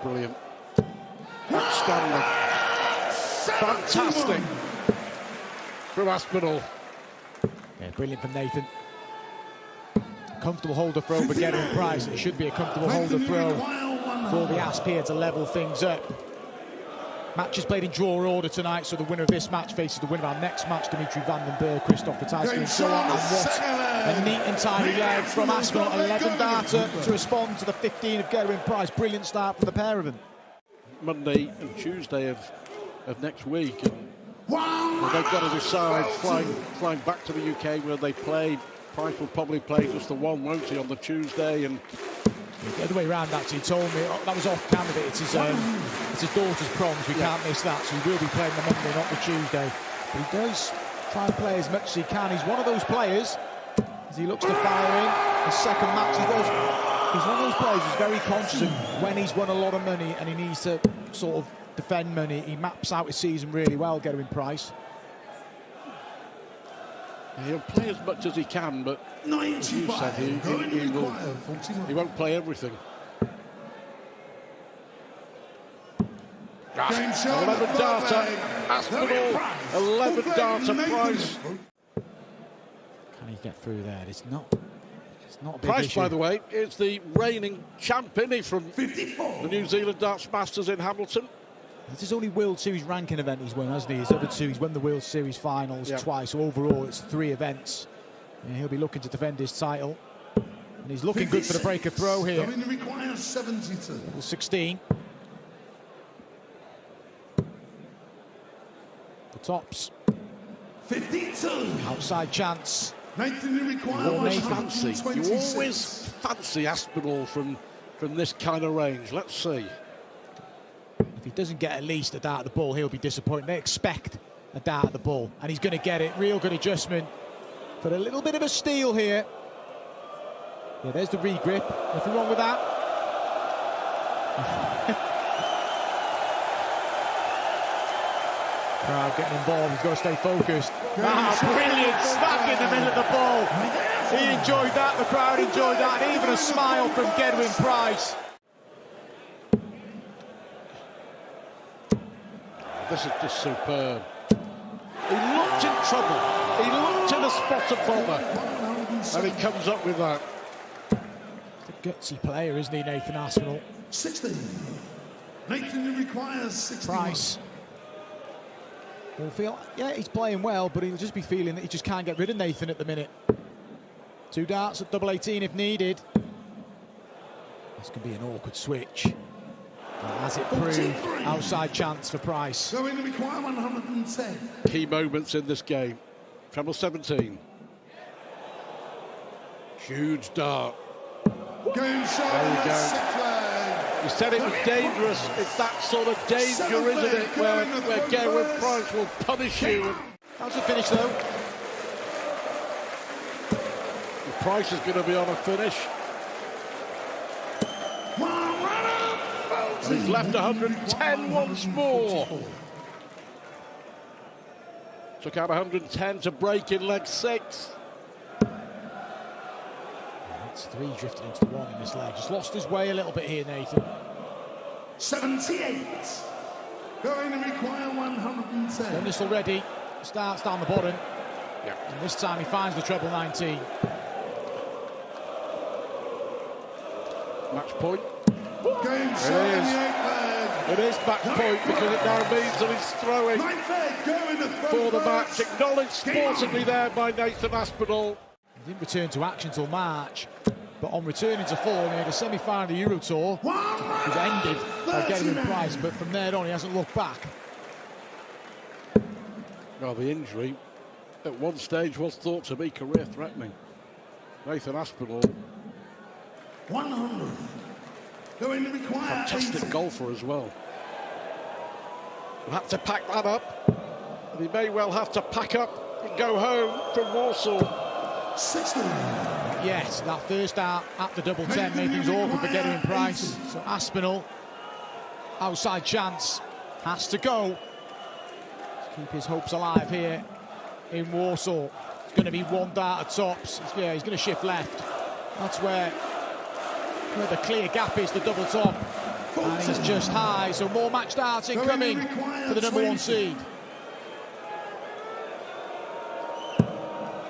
Brilliant. Outstanding. Fantastic from Aspinall. Yeah, brilliant from Nathan. Comfortable holder throw for Gerwyn Price. It should be a comfortable holder throw for the Asp here to level things up. Match is played in draw order tonight, so the winner of this match faces the winner of our next match, Dimitri van den Berg, Christoph Ratajski, and so on. And what a neat and tidy leg from Aspinall. 11 data to respond to the 15 of Gerwyn Price. Brilliant start for the pair of them. Monday and Tuesday of next week. And they've got to decide flying back to the UK where they play. Price will probably play just the one, won't he, on the Tuesday? And the other way around, actually, he told me that was off camera. It's his daughter's proms. We can't miss that, so he will be playing the Monday, not the Tuesday. But he does try and play as much as he can. He's one of those players, as he looks to fire in his second match. He's one of those players who's very conscious of when he's won a lot of money and he needs to sort of defend money. He maps out his season really well, Gerwyn Price. He'll play as much as he can, but as you said, he won't play everything. 11 data, Aspinall, 11 data, Price. Can he get through there? It's not a big Price, issue. by the way, is the reigning champ, isn't he, from the New Zealand Darts Masters in Hamilton. This is only World Series ranking event he's won, hasn't he? His other two, he's won the World Series finals twice, so overall it's 3 events. And he'll be looking to defend his title. And he's looking good for the breaker throw here. Requires 72. 16. The tops. 52. Outside chance. You always fancy Aspinall from this kind of range. Let's see. If he doesn't get at least a dart at the ball, he'll be disappointed. They expect a dart at the ball, and he's going to get it. Real good adjustment for a little bit of a steal here. Yeah, there's the re-grip. Nothing wrong with that. Crowd getting involved. He's got to stay focused. Brilliant smack in the middle of the ball. He enjoyed that. The crowd enjoyed that. And even a smile from Gerwyn Price. This is just superb. He looked in trouble. He looked in a spot of bother. And he comes up with that. He's a gutsy player, isn't he, Nathan Aspinall? 16. Nathan requires 61. Price will feel, yeah, he's playing well, but he'll just be feeling that he just can't get rid of Nathan at the minute. 2 darts at double 18 if needed. This could be an awkward switch. As it proved, outside chance for Price. So in require 110. Key moments in this game. Treble 17. Huge dart. Game shot. There you go. You said it was dangerous. It's that sort of danger, isn't it, where Gerwyn Price will punish you. How's the finish, though? The Price is going to be on a finish. And he's left 110 once more. Took out 110 to break in leg 6. That's 3 drifting into 1 in this leg. Just lost his way a little bit here, Nathan. 78. Going to require 110. Done this already. Starts down the bottom. Yeah. And this time he finds the treble 19. Match point. Game shot in the 8th leg. It is match point because it now means that he's throwing 9th leg, going to throw for the first. match. Acknowledged sportingly there by Nathan Aspinall. He didn't return to action until March, but on returning to form, he had a semi-final of the Euro Tour. It was ended by Gerwyn Price, but from there on he hasn't looked back. Well, the injury at one stage was thought to be career-threatening. Nathan Aspinall, 100. Going to require fantastic 80. golfer as well. He'll have to pack that up. And he may well have to pack up and go home from Warsaw. 60. Yes, that first dart at the double 10 made things awkward for Gerwyn Price. So Aspinall, outside chance, has to go. Keep his hopes alive here in Warsaw. It's going to be 1 dart at tops. Yeah, he's going to shift left. That's where the clear gap is, the double top. And he's just high, so more match starting coming for the number 1 seed.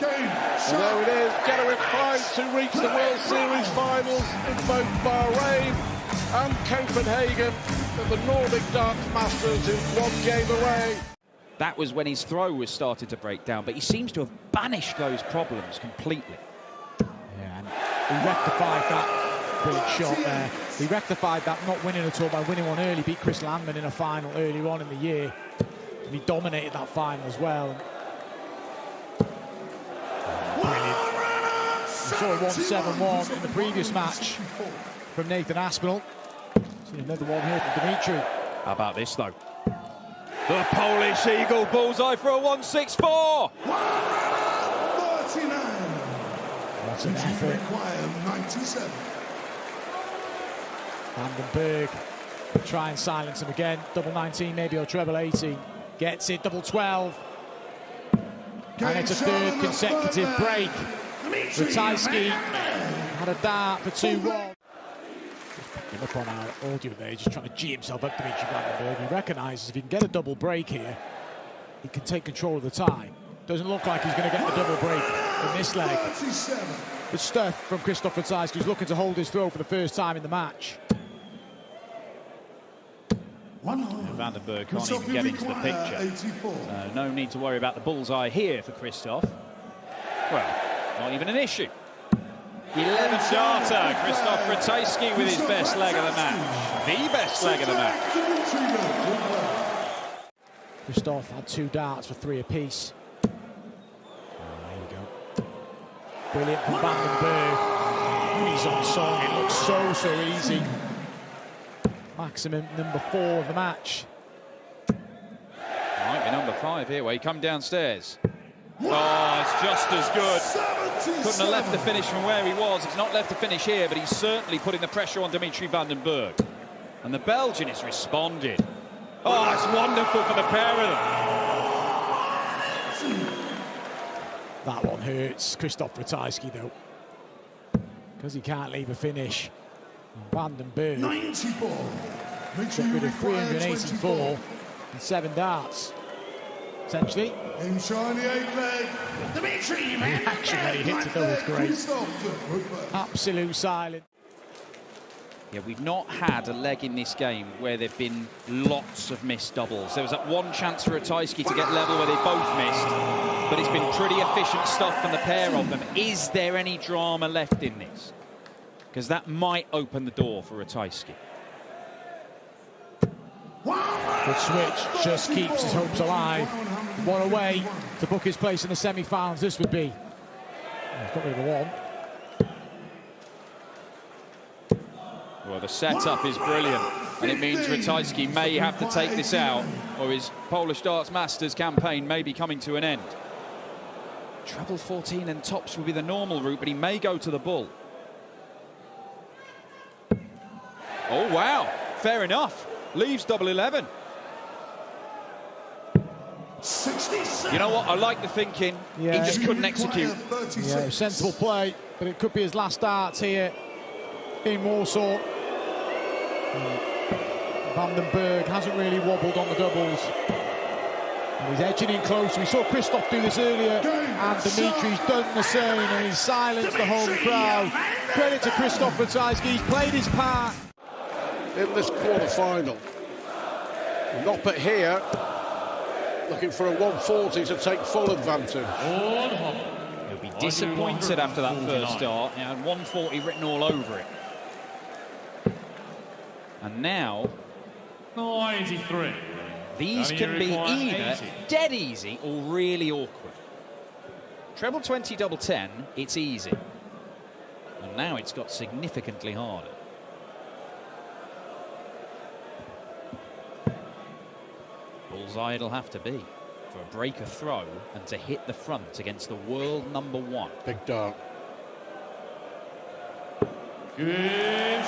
And there it is, Geraint Price, who reached the World Series finals in both Bahrain and Copenhagen at the Nordic Darts Masters, is 1 game away. That was when his throw was started to break down, but he seems to have banished those problems completely. Yeah, and he rectified that brilliant shot there. He rectified that not winning at all by winning one early, beat Chris Landman in a final earlier on in the year. And he dominated that final as well. Brilliant. We saw a 1-7-1 in the previous match from Nathan Aspinall. See another one here from Dimitri. How about this, though? The Polish Eagle bullseye for a 164. 39. What an effort. Require 97. Vandenberg try and silence him again. Double 19 maybe, or treble 18. Gets it, double 12. And it's a third consecutive break. Ratajski had a dart for 2-1. Picking up on our audio there, just trying to G himself up, Dimitri Vandenberg. He recognises if he can get a double break here, he can take control of the tie. Doesn't look like he's going to get the double break in this leg. Good stuff from Krzysztof Ratajski, who's looking to hold his throw for the first time in the match. Vandenberg can't even get into the picture. No need to worry about the bullseye here for Krzysztof. Well, not even an issue. 11th darter, Krzysztof Ratajski with his best leg of the match. The best leg of the match. Krzysztof had 2 darts for 3 apiece. There we go. Brilliant from Vandenberg. When he's on song, it looks so easy. Maximum number 4 of the match. Might be number 5 here, where he come downstairs. Oh, it's just as good. Couldn't have left the finish from where he was. He's not left the finish here, but he's certainly putting the pressure on Dimitri Vandenberg. And the Belgian is responding. Oh, it's wonderful for the pair of them. That one hurts Krzysztof Ratajski, though, because he can't leave a finish. Vandenberg 94. got rid of 384 and 7 darts. Essentially, Inside the 8 leg. Dimitri reaction when he hits a double was great. Absolute silence. Yeah, we've not had a leg in this game where there've been lots of missed doubles. There was that one chance for Ratajski to get level where they both missed, but it's been pretty efficient stuff from the pair of them. Is there any drama left in this? Because that might open the door for Ratajski. Good switch, just keeps his hopes alive. What a way to book his place in the semi-finals this would be. He's got rid of the one. Well, the setup is brilliant, and it means Ratajski may have to take this out, or his Polish Darts Masters campaign may be coming to an end. Treble 14 and tops would be the normal route, but he may go to the bull. Oh, wow, fair enough. Leaves double 11. 67. You know what? I like the thinking. Yeah. He just couldn't execute. Yeah, sensible play, but it could be his last darts here in Warsaw. Vandenberg hasn't really wobbled on the doubles. And he's edging in close. We saw Krzysztof do this earlier, and Dimitri's done the same, and he's silenced the home crowd. Credit to Krzysztof Ratajski, he's played his part. In this quarter-final, Noppert here, looking for a 140 to take full advantage. He'll Be disappointed after that first start. He had 140 written all over it. And now 93. these can be either dead easy or really awkward. Treble 20, double 10, it's easy. And now it's got significantly harder. Bullseye it'll have to be for a breaker throw and to hit the front against the world #1. Big dart. He's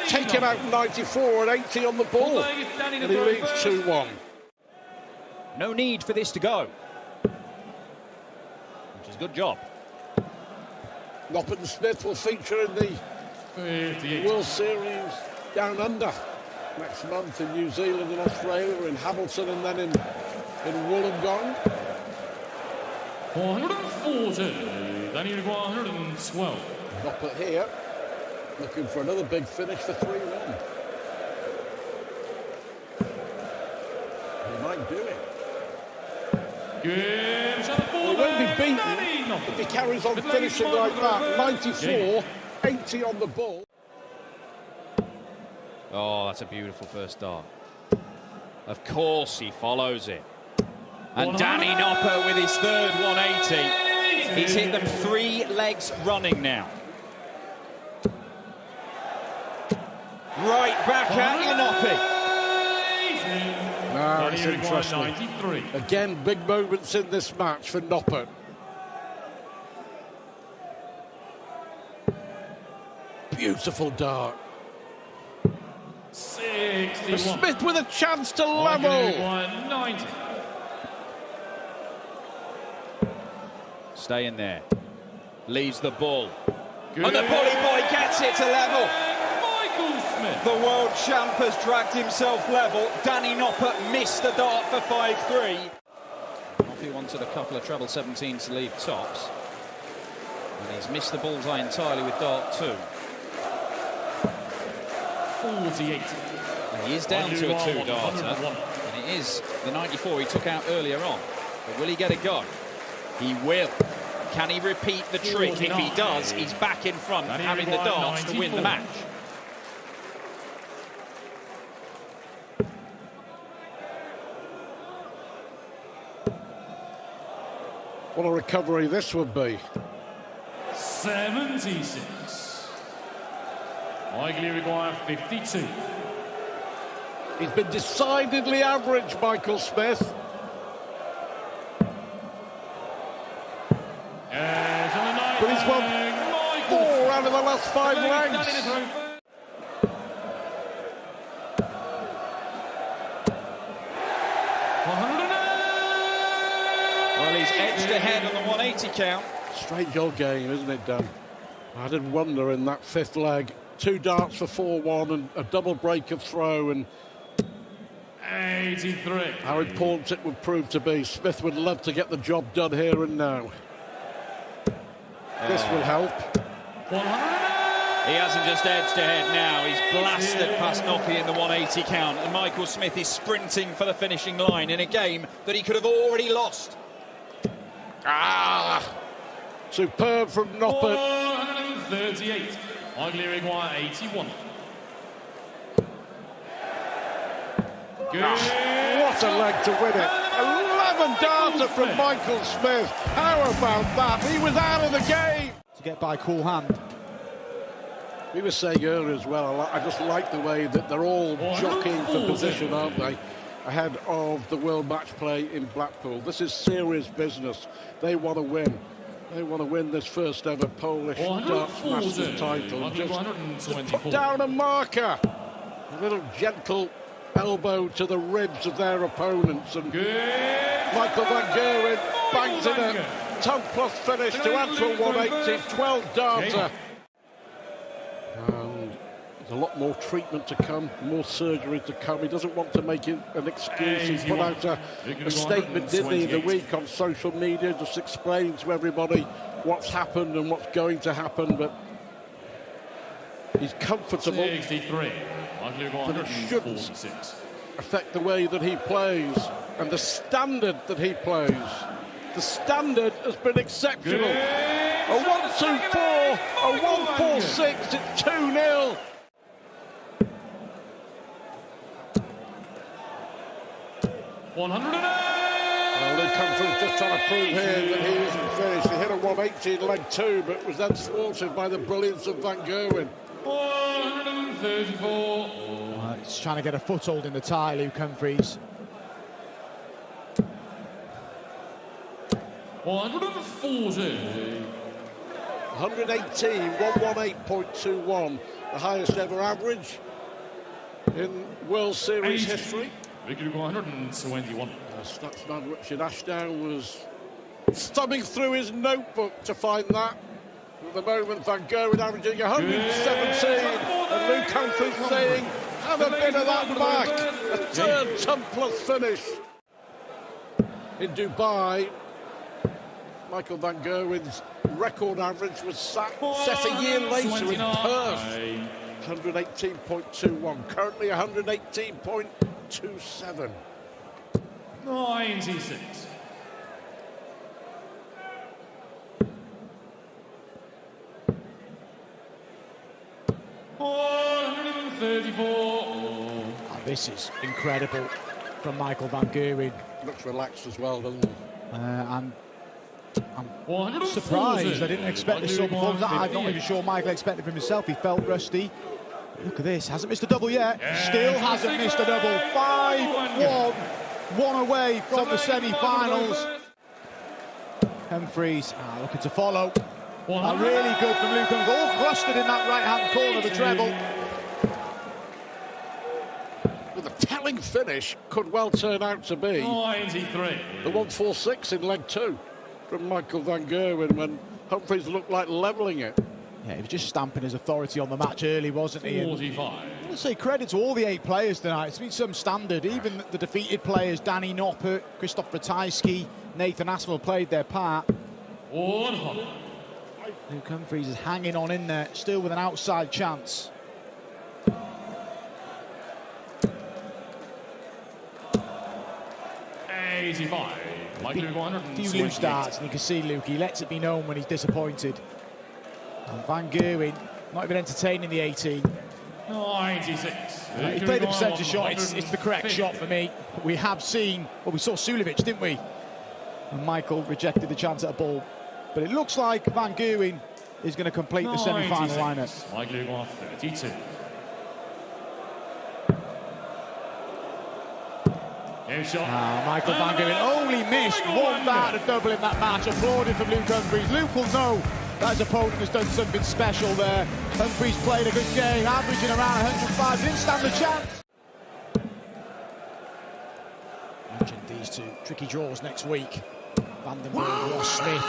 taken out 94 and 80 on the ball, and he leads 2-1. No need for this to go, which is a good job. Noppert and Smith will feature in the World Series down under next month in New Zealand and Australia, in Hamilton and then in Wollongong. 140, then you require 112. Noppert here, looking for another big finish for 3-1. He might do it. He won't be beaten if he carries on finishing like that. 94, 80 on the ball. Oh, that's a beautiful first dart. Of course he follows it. And Danny Noppert with his third 180. He's hit them 3 legs running now. Right back at you, Noppy. Now it's interesting. Again, big moments in this match for Noppert. Beautiful dart. 61. Smith with a chance to level. 90. Stay in there. Leaves the ball. And the bully boy gets it to level. Michael Smith. The world champ has dragged himself level. Danny Noppert missed the dart for 5-3. Noppy wanted a couple of treble 17s to leave tops. And he's missed the bullseye entirely with dart 2. 48. And he is down to a 2-darter. And it is the 94 he took out earlier on. But will he get a go? He will. Can he repeat the trick? If he does, he's back in front, having the darts to win the match. What a recovery this would be. 76. Likely require 52. He's been decidedly average, Michael Smith. But he's won 4 out of the last 5 legs. Well, he's edged ahead on the 180 count. Strange old game, isn't it, Dan? I did wonder in that 5th leg. 2 darts for 4-1 and a double break of throw, and 83. how important it would prove to be. Smith would love to get the job done here and now. This will help. 100. He hasn't just edged ahead now, he's blasted past Noppy in the 180 count, and Michael Smith is sprinting for the finishing line in a game that he could have already lost. Superb from Noppert. 138. Likely require 81. What a leg to win it. 11 darter from Michael Smith. How about that? He was out of the game. To get by cool hand. We were saying earlier as well, I just like the way that they're all jockeying for position, aren't they? Ahead of the World Match Play in Blackpool. This is serious business. They want to win. They want to win this first ever Polish Darts Masters title. Just put down a marker. A little gentle elbow to the ribs of their opponents. And Michael van Gerwen bangs in a 10+ finish to add to a 180, 12 darter. And there's a lot more treatment to come, more surgery to come. He doesn't want to make it an excuse. He put out a statement, didn't he, the week on social media, just explain to everybody what's happened and what's going to happen, but he's comfortable. 63. But it shouldn't affect the way that he plays and the standard that he plays. The standard has been exceptional. A 1-2-4, a 1-4-6, it's 2-0. Well, Luke Humphries just trying to prove here that he isn't finished. He hit a 180 in leg 2, but was then thwarted by the brilliance of Van Gerwen. 134. He's trying to get a foothold in the tie, Luke Humphries. 140. 118, 118.21, the highest ever average in World Series history. 121. Statsman Richard Ashdown was thumbing through his notebook to find that. At the moment, Van Gerwen averaging 117 and Luke Humphries saying, have a bit of that back. A third ton-plus finish. In Dubai, Michael van Gerwen's record average was set a year later in Perth. 118.21, currently 118.27. 96. Oh, this is incredible from Michael van Gerwen. Looks relaxed as well, doesn't he? I'm surprised. I didn't expect this sort of performance. I'm not even sure Michael expected from himself. He felt rusty. Look at this. Hasn't missed a double yet. Still hasn't missed a double. 5-1. One away from the semi-finals. Humphries looking to follow. Really good from Luke Humphries. All clustered in that right-hand corner, the treble. With a telling finish, could well turn out to be 93. the 146 in leg 2 from Michael van Gerwen when Humphries looked like levelling it. Yeah, he was just stamping his authority on the match early, wasn't he? 45. I want to say credit to all the 8 players tonight. It's been some standard. Even the defeated players, Danny Noppert, Krzysztof Ratajski, Nathan Aspinall played their part. 100. Luke Humphries is hanging on in there, still with an outside chance. A few loose starts, and you can see Luke, he lets it be known when he's disappointed. And Van Gerwen not even entertaining the 18. 96. He played the percentage shot, it's the correct shot for me. We have seen, well, we saw Suljovic, didn't we? And Michael rejected the chance at a ball. But it looks like Van Gerwen is going to complete the semi-final lineup. Michael 32. Michael van Gerwen only missed one dart of double in that match. Applauded from Luke Humphries. Luke will know that his opponent has done something special there. Humphries played a good game, averaging around 105. Didn't stand a chance. Mentioned these two tricky draws next week. Vandenberg, Ross Smith,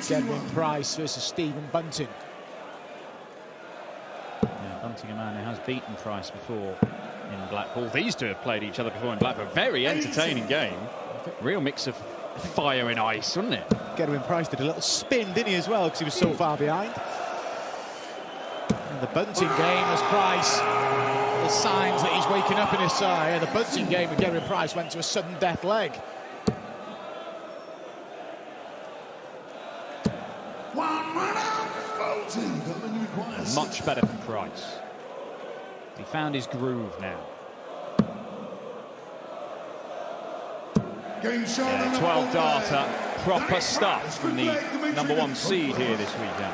Gerwyn Price versus Stephen Bunting. Yeah, Bunting, a man who has beaten Price before in Blackpool. These two have played each other before in Blackpool. Very entertaining game. Real mix of fire and ice, wasn't it? Gerwyn Price did a little spin, didn't he, as well, because he was so far behind. And the Bunting game as Price, the signs that he's waking up in his side. The Bunting game with Gerwyn Price went to a sudden death leg. Much better for Price. He found his groove now. Yeah, 12 darter, proper stuff from the #1 seed here this weekend.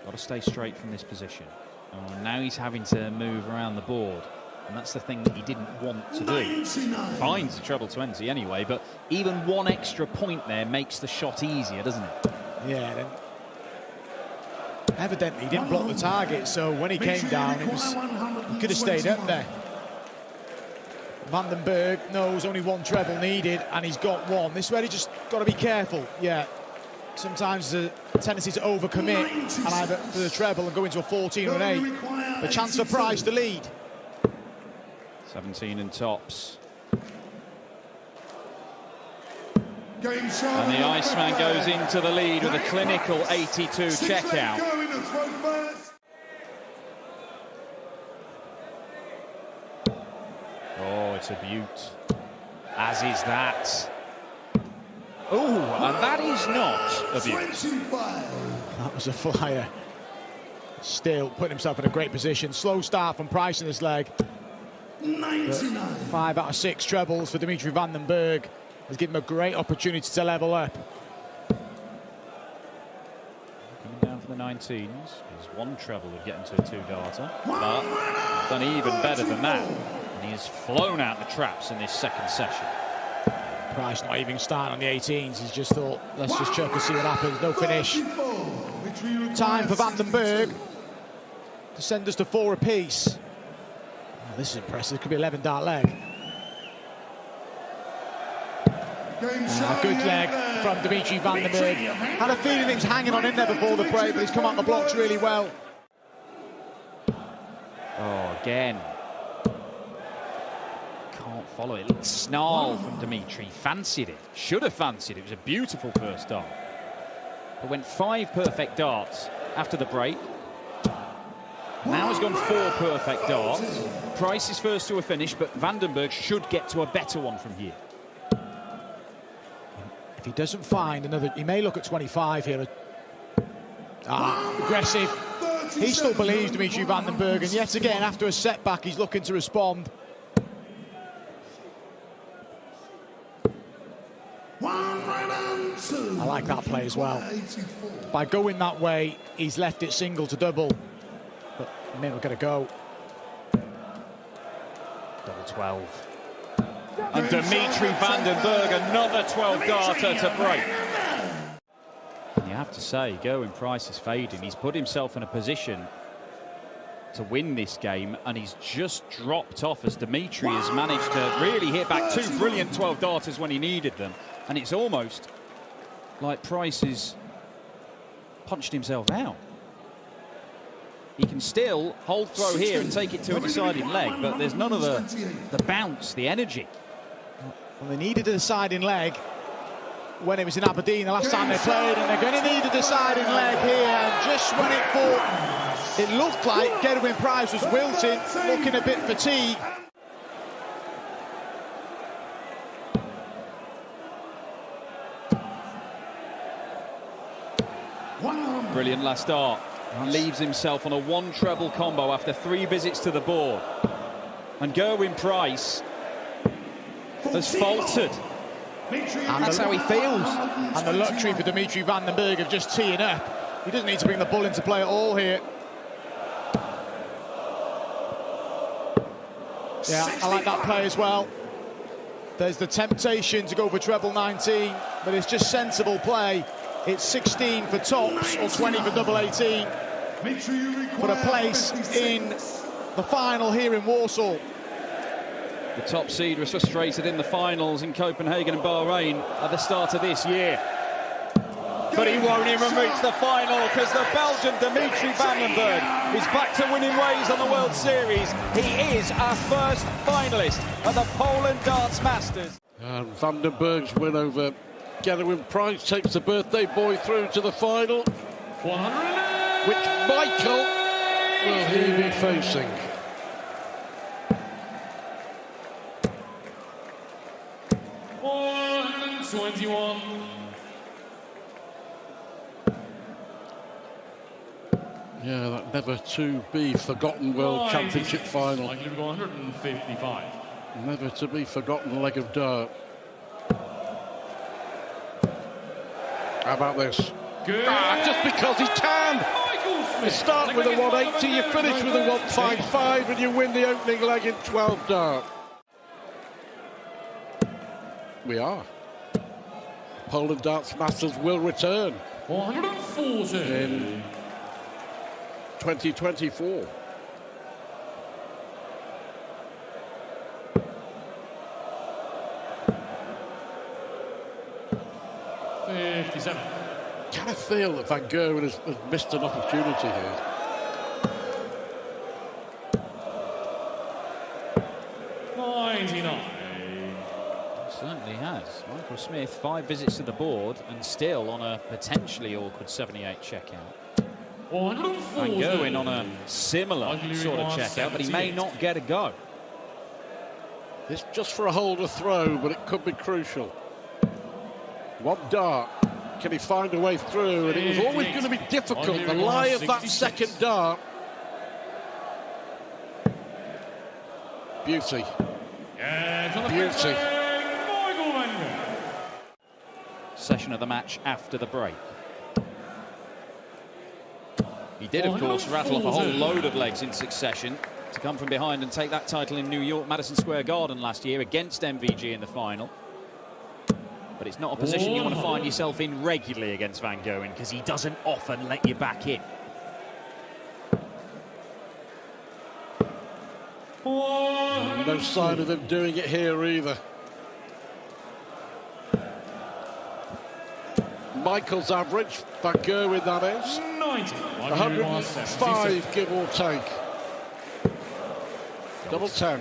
Got to stay straight from this position. Oh, now he's having to move around the board, and that's the thing that he didn't want to do. Finds the treble 20 anyway, but even one extra point there makes the shot easier, doesn't it? Yeah, then evidently he didn't block the target, so when he came down, he could have stayed up there. Vandenberg knows only one treble needed, and he's got one. This is where he just got to be careful. Yeah, sometimes the tendency to overcommit and either for the treble and go into a 14 or an 8. A chance for Price to lead. 17 and tops. And the Iceman goes into the lead with a clinical 82 checkout. Oh, it's a beaut. As is that. Oh, and that is not a beaut. That was a flyer. Still putting himself in a great position. Slow start from Price in this leg. 5 out of 6 trebles for Dimitri Vandenberg has given him a great opportunity to level up. Coming down for the 19s. His one treble would get him to a 2-darter, but done even better than that. And he has flown out the traps in this second session. Price not even starting on the 18s. He's just thought, let's just chuck and see what happens. No finish. Time for Vandenberg to send us to 4 apiece. Oh, this is impressive. It could be 11-dart leg. A good leg from Dimitri Van den Bergh. Had a feeling he was hanging on in there before the break, but he's come out the blocks really well. Oh, again. Can't follow it. Little snarl from Dimitri. Fancied it. Should have fancied it. It was a beautiful first dart. But went 5 perfect darts after the break. Now has gone 4 perfect darts. Price is first to a finish, but Van den Bergh should get to a better one from here. If he doesn't find another, he may look at 25 here. Aggressive. He still believes Dimitri Van den Bergh, and yet again, after a setback, he's looking to respond. I like that play as well. By going that way, he's left it single to double. But Mir will get a go. Double 12. And Dimitri Van den Bergh, another 12-darter to break. And you have to say, Gerwyn Price is fading. He's put himself in a position to win this game, and he's just dropped off as Dimitri has managed to really hit back 2 brilliant 12-darters when he needed them. And it's almost like Price has punched himself out. He can still hold throw here and take it to a deciding leg, but there's none of the bounce, the energy. Well, they needed a deciding leg when it was in Aberdeen the last time they played, and they're going to need a deciding leg here. And just when it looked like Gerwyn Price was wilting, looking a bit fatigued. Brilliant last start. Leaves himself on a 1 treble combo after 3 visits to the board. And Gerwyn Price has faltered. And that's how he feels. And the luxury for Dimitri Van den Bergh of just teeing up. He doesn't need to bring the ball into play at all here. Yeah, I like that play as well. There's the temptation to go for treble 19, but it's just sensible play. It's 16 for tops or 20 for double 18 for a place in the final here in Warsaw. The top seed was frustrated in the finals in Copenhagen and Bahrain at the start of this year. But he won't even reach the final because the Belgian Dimitri Van den Bergh is back to winning ways on the World Series. He is our first finalist at the Poland Darts Masters. And Van den Bergh's win over Gerwyn Price takes the birthday boy through to the final. 108. Which Michael will he be facing? $121. Yeah, that never to be forgotten World Championship final. Likely to go 155. Never to be forgotten leg of dart. How about this? Good. Just because he can! Michael Smith. You start with a 180, you finish with a 155, and you win the opening leg in 12 dart. We are. Poland Darts Masters will return 140. in 2024. Kind of feel that Van Gerwen has missed an opportunity here. Certainly has. Michael Smith, 5 visits to the board and still on a potentially awkward 78 checkout. Van Gerwen on a similar sort of checkout, but he may not get a go. It's just for a holder throw, but it could be crucial. 1 dart. Can he find a way through? And it was always going to be difficult. The lie of that second dart. Beauty. Beauty. Session of the match after the break. He did, of course, rattle off a whole load of legs in succession to come from behind and take that title in New York, Madison Square Garden last year against MVG in the final. But it's not a position you want to find yourself in regularly against Van Gerwen because he doesn't often let you back in. No sign of him doing it here either. Michael's average. Van Gerwen, that is. 90. 105, give or take. Double 10.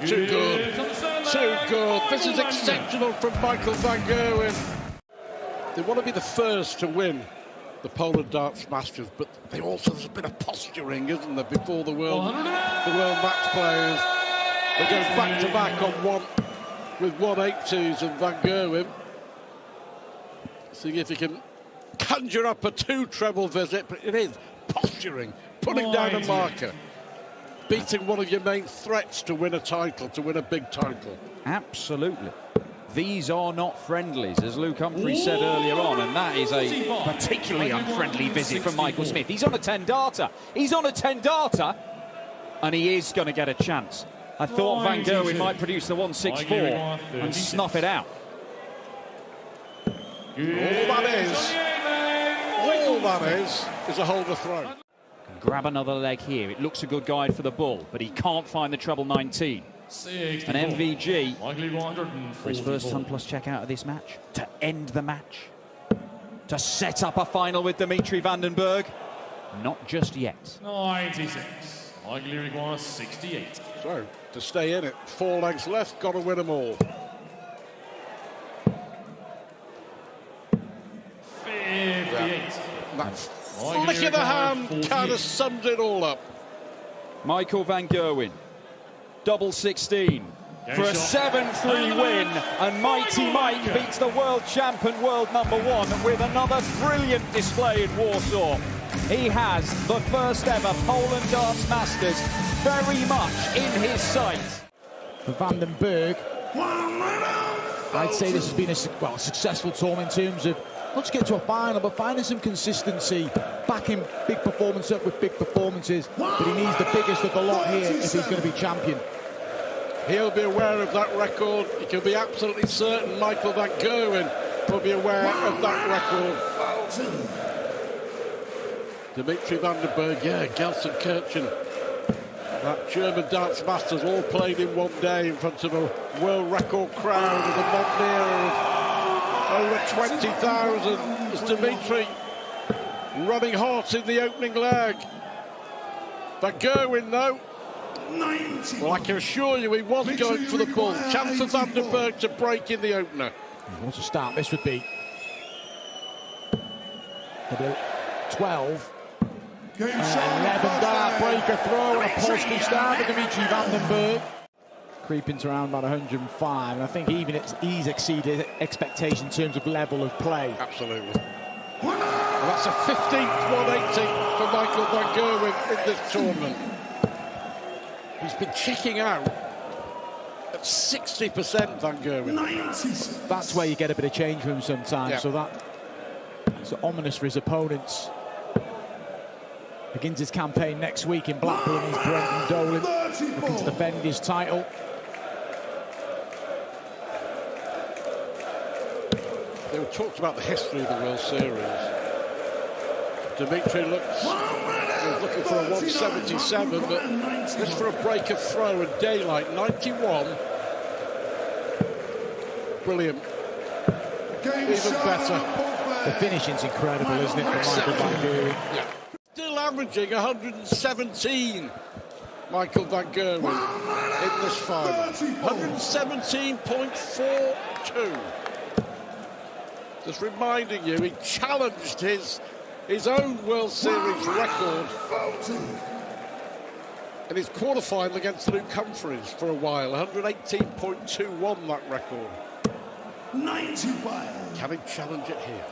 Too good. Too good. This is exceptional from Michael Van Gerwen. They want to be the first to win the Poland Darts Masters, but they also, there's a bit of posturing, isn't there, before the world match players. They go back to back on one with 180s, and Van Gerwen seeing if he can conjure up a 2 treble visit, but it is posturing, putting down a marker, beating one of your main threats to win a title, to win a big title. Absolutely. These are not friendlies, as Luke Humphries said earlier on, and that is a particularly unfriendly visit from Michael Smith. He's on a 10-darter. He's on a 10-darter, and he is going to get a chance. I thought Van Gerwen might produce the 164 and snuff it out. All that is a holder throw. Grab another leg here. It looks a good guide for the bull, but he can't find the treble 19. An MVG for his first 10+ check out of this match, to end the match, to set up a final with Dimitri Van den Bergh. Not just yet. 96. Mike Leary won 68. So, to stay in it, 4 legs left, got to win them all. 58. That flick of the hand kind of sums it all up. Michael Van Gerwen, double 16 for a 7-3 win, and Mighty Mike beats the world champ and world #1 with another brilliant display in Warsaw. He has the first ever Poland Darts Masters very much in his sights. For Van den Bergh, I'd say this has been a successful tournament in terms of not just get to a final, but finding some consistency, backing big performance up with big performances. But he needs the biggest of the lot here if he's going to be champion. He'll be aware of that record. He can be absolutely certain Michael Van Gerwen will be aware of that record. Dimitri Van den Bergh, yeah, Gelsenkirchen. That German Darts Masters all played in one day in front of a world record crowd of a not near over 20,000. It's Dimitri running hot in the opening leg. Van Gerwen, though, well, I can assure you he was going for the bull. Chance for Van den Bergh to break in the opener. What a start this would be. 12. An 11-dart breaker throw and a positive start for Dimitri Van den Bergh. Creeping to around about 105, and I think even he's exceeded expectation in terms of level of play. Absolutely. Well, that's a 15th 180 for Michael Van Gerwen in this tournament. He's been checking out at 60%, Van Gerwen. That's where you get a bit of change from him sometimes, yeah. so that's ominous for his opponents. Begins his campaign next week in Blackpool, and he's Brendan Dolan, looking to defend his title. They were talked about the history of the World Series. Dimitri was looking for a 177, but just for a break of throw and daylight, 91. Brilliant. Even better. The finishing's incredible, isn't it, for Michael Van Gerwen? Yeah. Still averaging 117, Michael Van Gerwen, in this final. 117.42. Just reminding you, he challenged his own World Series record in his quarterfinal against Luke Humphries for a while. 118.21, that record. 95. Can he challenge it here?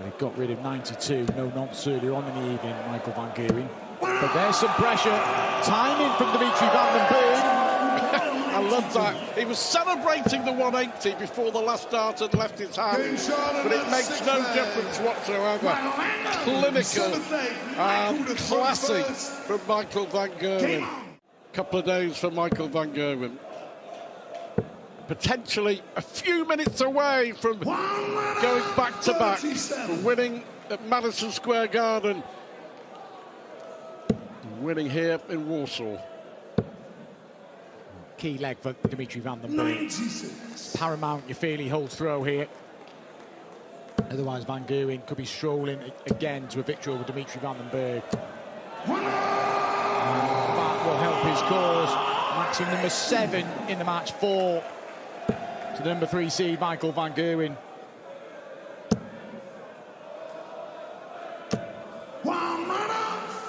He got rid of 92, no nonce earlier on in the evening, Michael Van Gerwen. But there's some pressure. Timing from Dimitri Van den Bergh. I love that. He was celebrating the 180 before the last dart had left his hand, but it makes no difference whatsoever. Clinical and classy from Michael Van Gerwen. Couple of days for Michael Van Gerwen. Potentially a few minutes away from going back-to-back, from winning at Madison Square Garden, winning here in Warsaw. key leg for Dimitri Van den Bergh. 96. Paramount, you feel he holds throw here. Otherwise, Van Gerwen could be strolling again to a victory over Dimitri Van den Bergh. That will help his cause. Maximum number 7 in the match, 4 to the number 3 seed, Michael Van Gerwen. 1 minute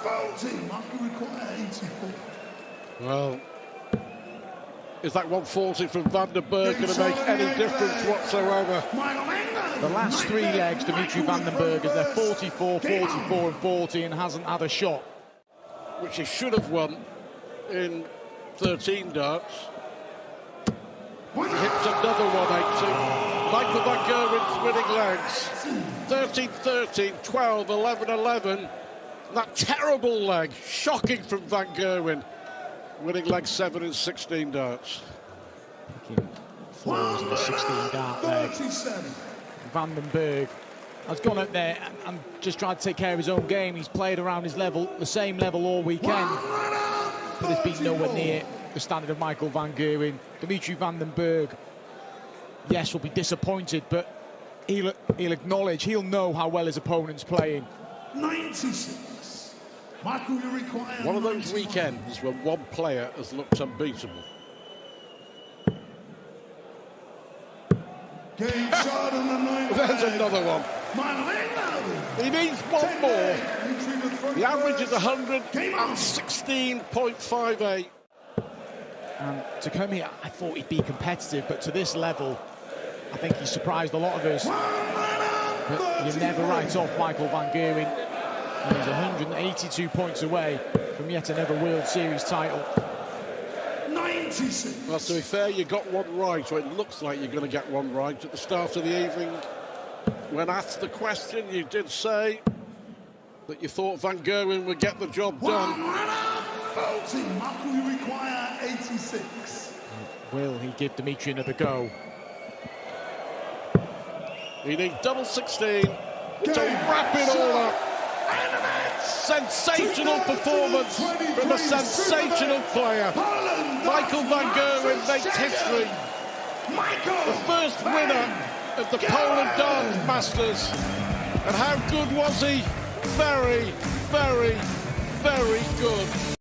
40. Michael require 84. Well, is that 140 from Van den Bergh going to make any difference whatsoever? The last 3 legs, Dimitri Van den Bergh is there 44, 44 and 40 and hasn't had a shot. Which he should have won in 13 darts. He hits another 180. Michael Van Gerwen's winning legs. 13-13, 12, 11-11. That terrible leg, shocking from Van Gerwen. Winning leg 7 in 16 darts. Picking flaws in the 16 dart leg. 37. Van den Bergh has gone up there and just tried to take care of his own game. He's played around his level, the same level all weekend, but it's been nowhere near the standard of Michael Van Gerwen. Dimitri Van den Bergh, yes, will be disappointed, but he'll acknowledge, he'll know how well his opponent's playing. 96. Michael, you require One of those 91. weekends when one player has looked unbeatable. Game shot on the 9th. There's another one. He needs one more. The average is 116.58. And to come here, I thought he'd be competitive, but to this level, I think he surprised a lot of us. But you never write off Michael Van Gerwen. He's 182 points away from yet another World Series title. 96. Well, to be fair, you got one right, or it looks like you're going to get one right at the start of the evening. When asked the question, you did say that you thought Van Gerwen would get the job done. 40. Michael, you require 86. Will he give Dimitri another go? He needs double 16 to wrap it all up. Sensational performance from a sensational player. Michael Van Gerwen makes history. The first winner of the Poland Darts Masters. And how good was he? Very, very, very good.